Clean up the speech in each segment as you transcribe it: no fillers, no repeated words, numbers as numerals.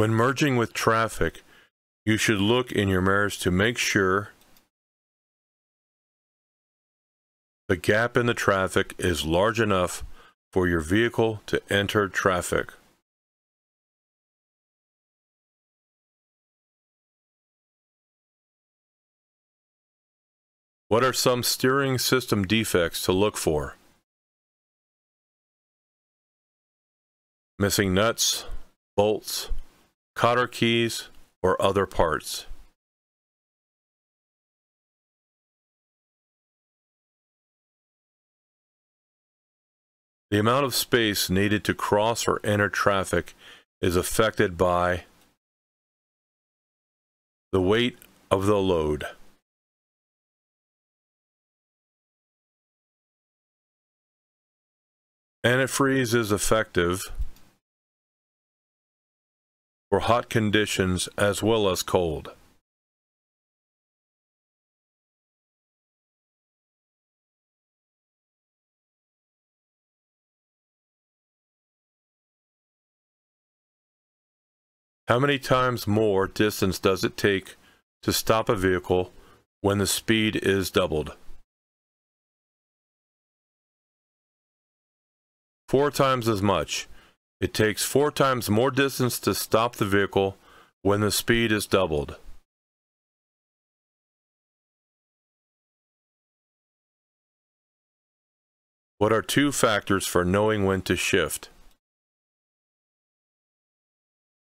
When merging with traffic, you should look in your mirrors to make sure the gap in the traffic is large enough for your vehicle to enter traffic. What are some steering system defects to look for? Missing nuts, bolts, cotter keys, or other parts. The amount of space needed to cross or enter traffic is affected by the weight of the load. Antifreeze is effective for hot conditions as well as cold. How many times more distance does it take to stop a vehicle when the speed is doubled? 4 times as much. It takes 4 times more distance to stop the vehicle when the speed is doubled. What are 2 factors for knowing when to shift?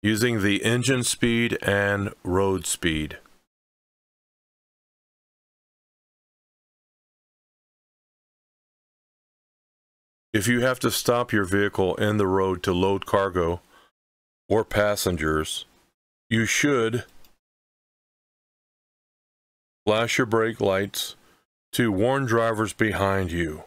Using the engine speed and road speed. If you have to stop your vehicle in the road to load cargo or passengers, you should flash your brake lights to warn drivers behind you.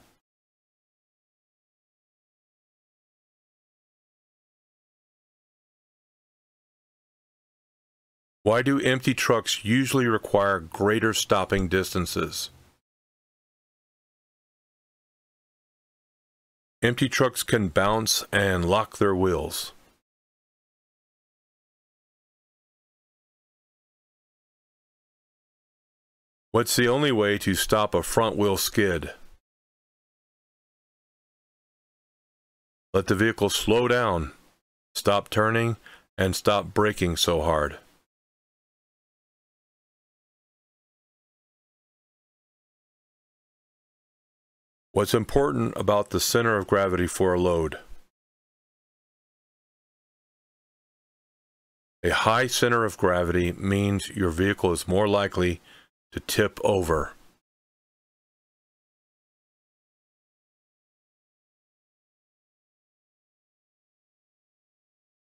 Why do empty trucks usually require greater stopping distances? Empty trucks can bounce and lock their wheels. What's the only way to stop a front wheel skid? Let the vehicle slow down, stop turning, and stop braking so hard. What's important about the center of gravity for a load? A high center of gravity means your vehicle is more likely to tip over.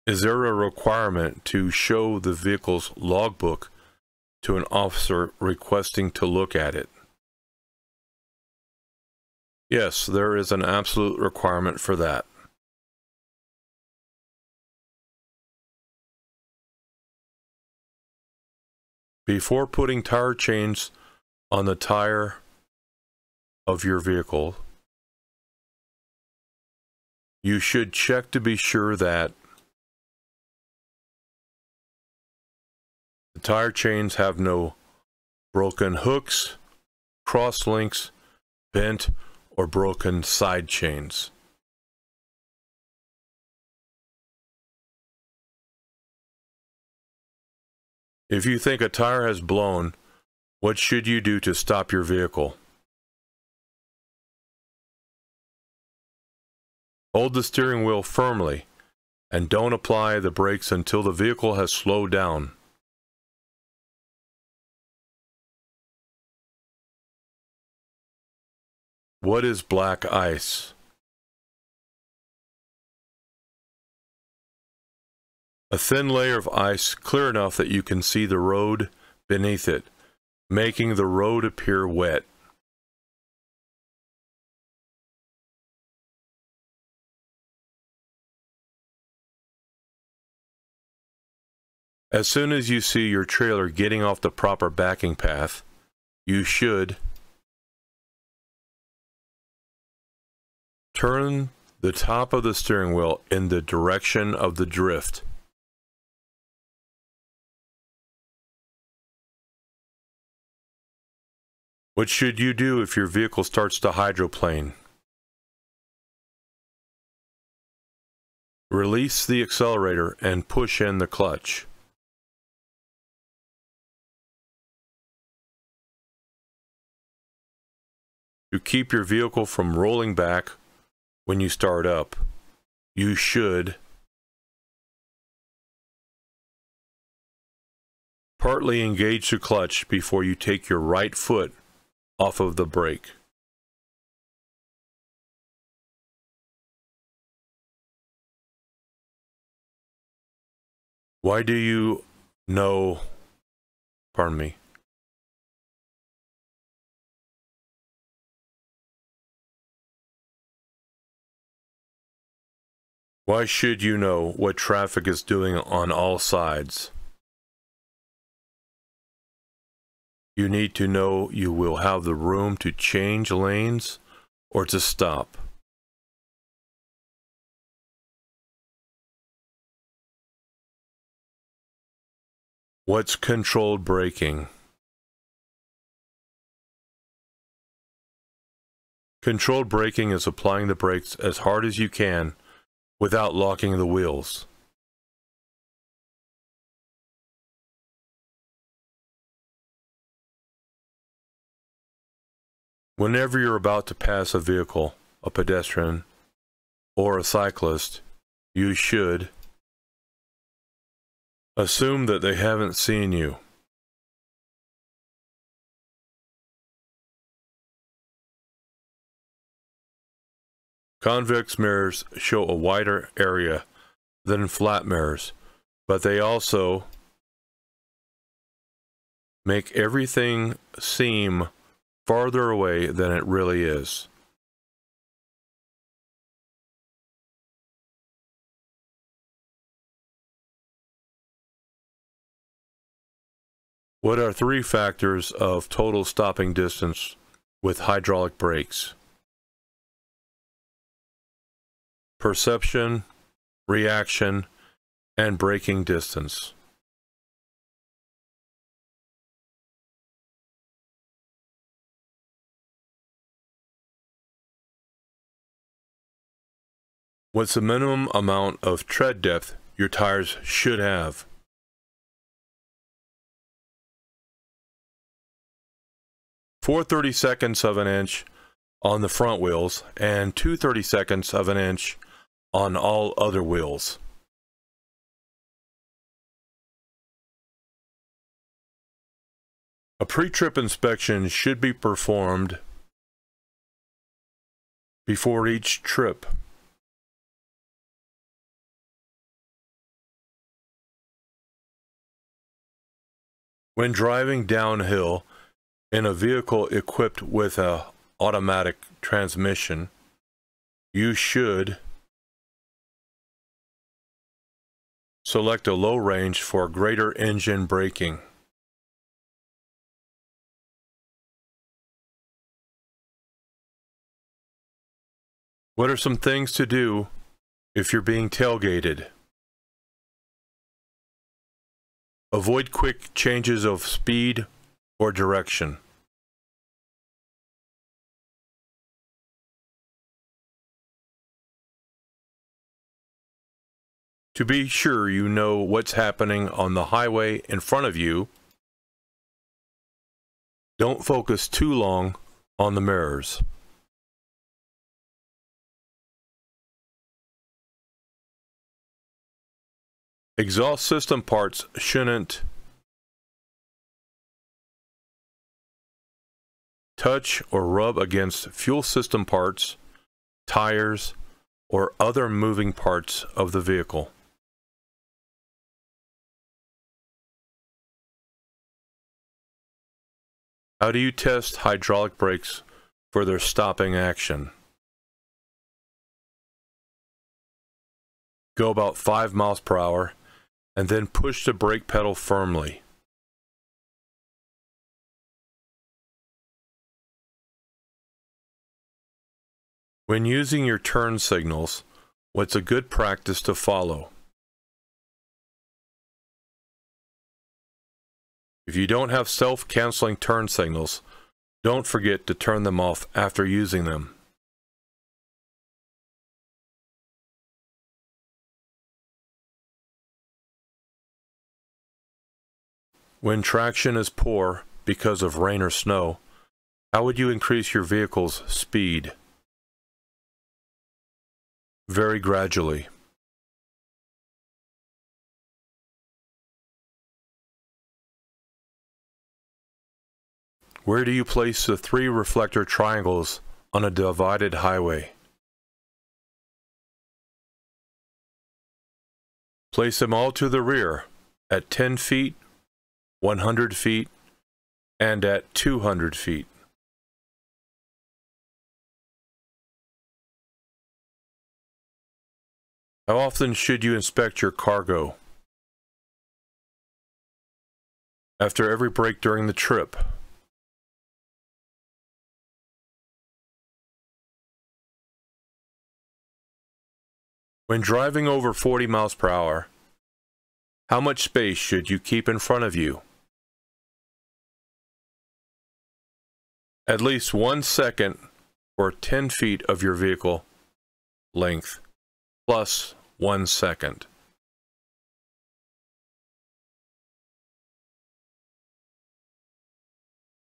Is there a requirement to show the vehicle's logbook to an officer requesting to look at it? Yes, there is an absolute requirement for that. Before putting tire chains on the tire of your vehicle, you should check to be sure that the tire chains have no broken hooks, cross links, bent, or broken side chains. If you think a tire has blown, what should you do to stop your vehicle? Hold the steering wheel firmly and don't apply the brakes until the vehicle has slowed down. What is black ice? A thin layer of ice clear enough that you can see the road beneath it, making the road appear wet. As soon as you see your trailer getting off the proper backing path, you should turn the top of the steering wheel in the direction of the drift. What should you do if your vehicle starts to hydroplane? Release the accelerator and push in the clutch. To keep your vehicle from rolling back when you start up, you should partly engage the clutch before you take your right foot off of the brake. Why do you know, Why should you know what traffic is doing on all sides? You need to know you will have the room to change lanes or to stop. What's controlled braking? Controlled braking is applying the brakes as hard as you can without locking the wheels. Whenever you're about to pass a vehicle, a pedestrian, or a cyclist, you should assume that they haven't seen you. Convex mirrors show a wider area than flat mirrors, but they also make everything seem farther away than it really is. What are 3 factors of total stopping distance with hydraulic brakes? Perception, reaction, and braking distance. What's the minimum amount of tread depth your tires should have? Four 32nds of an inch on the front wheels and 2 32nds of an inch on all other wheels. A pre-trip inspection should be performed before each trip. When driving downhill in a vehicle equipped with an automatic transmission, you should select a low range for greater engine braking. What are some things to do if you're being tailgated? Avoid quick changes of speed or direction. To be sure you know what's happening on the highway in front of you, don't focus too long on the mirrors. Exhaust system parts shouldn't touch or rub against fuel system parts, tires, or other moving parts of the vehicle. How do you test hydraulic brakes for their stopping action? Go about 5 miles per hour and then push the brake pedal firmly. When using your turn signals, what's a good practice to follow? If you don't have self-canceling turn signals, Don't forget to turn them off after using them. When traction is poor because of rain or snow, how would you increase your vehicle's speed? Very gradually. Where do you place the 3 reflector triangles on a divided highway? Place them all to the rear at 10 feet, 100 feet, and at 200 feet. How often should you inspect your cargo? After every break during the trip. When driving over 40 miles per hour, how much space should you keep in front of you? At least 1 second for 10 feet of your vehicle length, plus 1 second.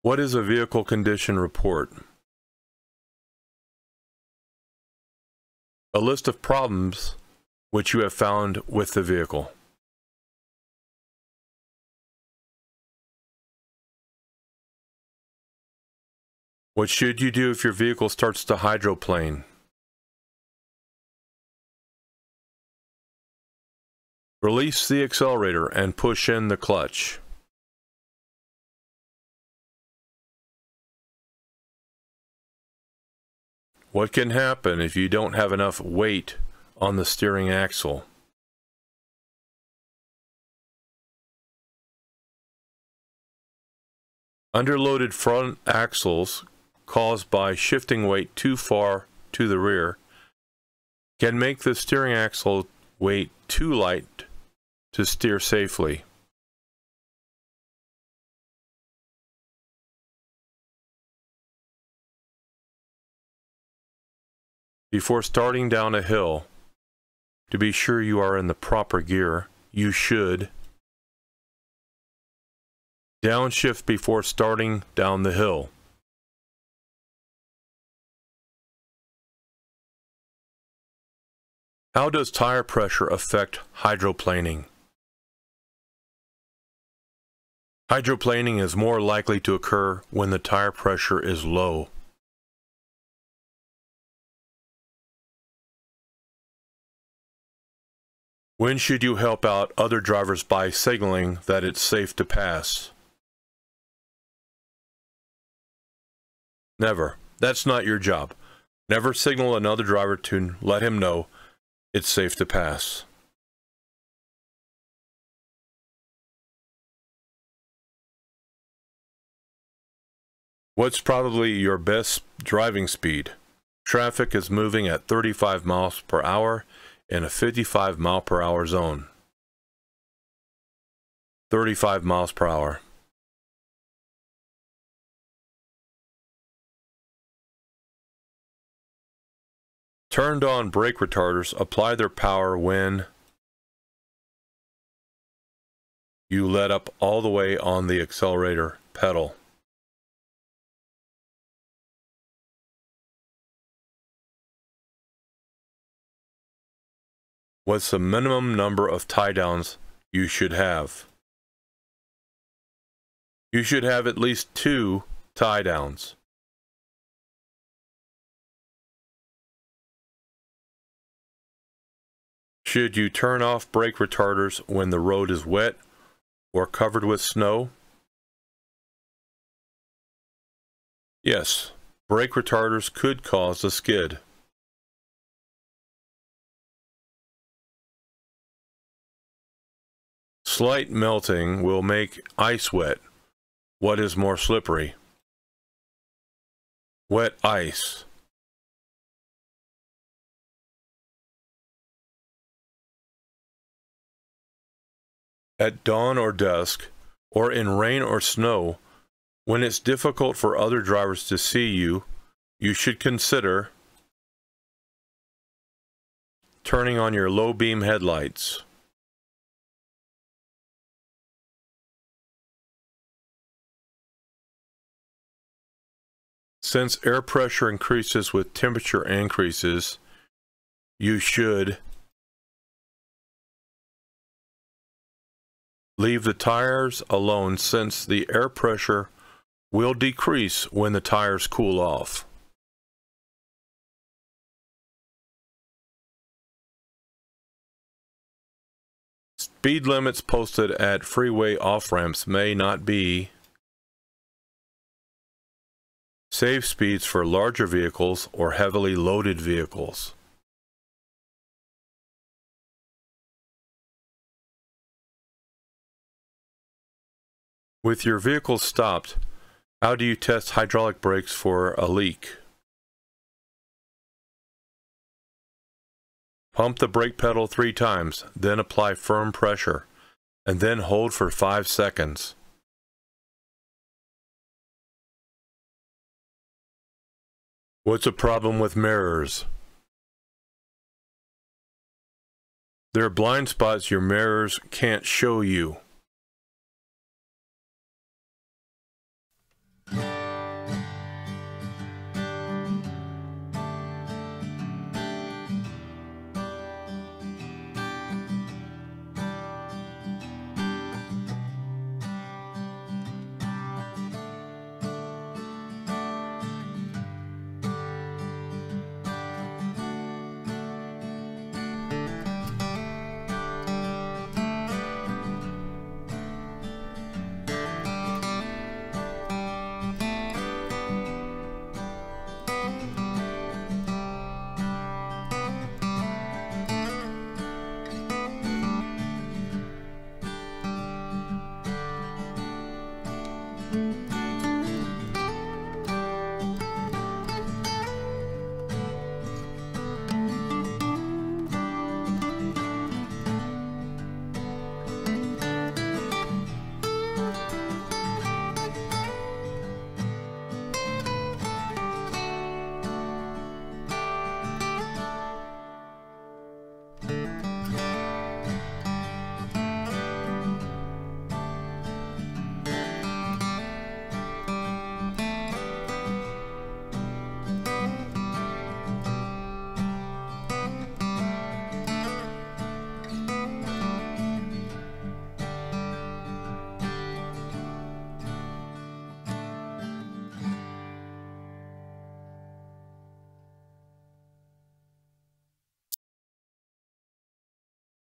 What is a vehicle condition report? A list of problems which you have found with the vehicle. What should you do if your vehicle starts to hydroplane? Release the accelerator and push in the clutch. What can happen if you don't have enough weight on the steering axle? Underloaded front axles caused by shifting weight too far to the rear can make the steering axle weight too light to steer safely. Before starting down a hill, to be sure you are in the proper gear, you should downshift before starting down the hill. How does tire pressure affect hydroplaning? Hydroplaning is more likely to occur when the tire pressure is low. When should you help out other drivers by signaling that it's safe to pass? Never. That's not your job. Never signal another driver to let him know it's safe to pass. What's probably your best driving speed? Traffic is moving at 35 miles per hour in a 55 mile per hour zone. 35 miles per hour. Turned on brake retarders apply their power when you let up all the way on the accelerator pedal. What's the minimum number of tie downs you should have? You should have at least 2 tie downs. Should you turn off brake retarders when the road is wet or covered with snow? Yes, brake retarders could cause a skid. Slight melting will make ice wet. What is more slippery? Wet ice. At dawn or dusk, or in rain or snow, When it's difficult for other drivers to see you, you should consider turning on your low beam headlights. Since air pressure increases with temperature increases, you should leave the tires alone since the air pressure will decrease when the tires cool off. Speed limits posted at freeway off-ramps may not be safe speeds for larger vehicles or heavily loaded vehicles. With your vehicle stopped, how do you test hydraulic brakes for a leak? Pump the brake pedal 3 times, then apply firm pressure, and then hold for 5 seconds. What's a problem with mirrors? There are blind spots your mirrors can't show you.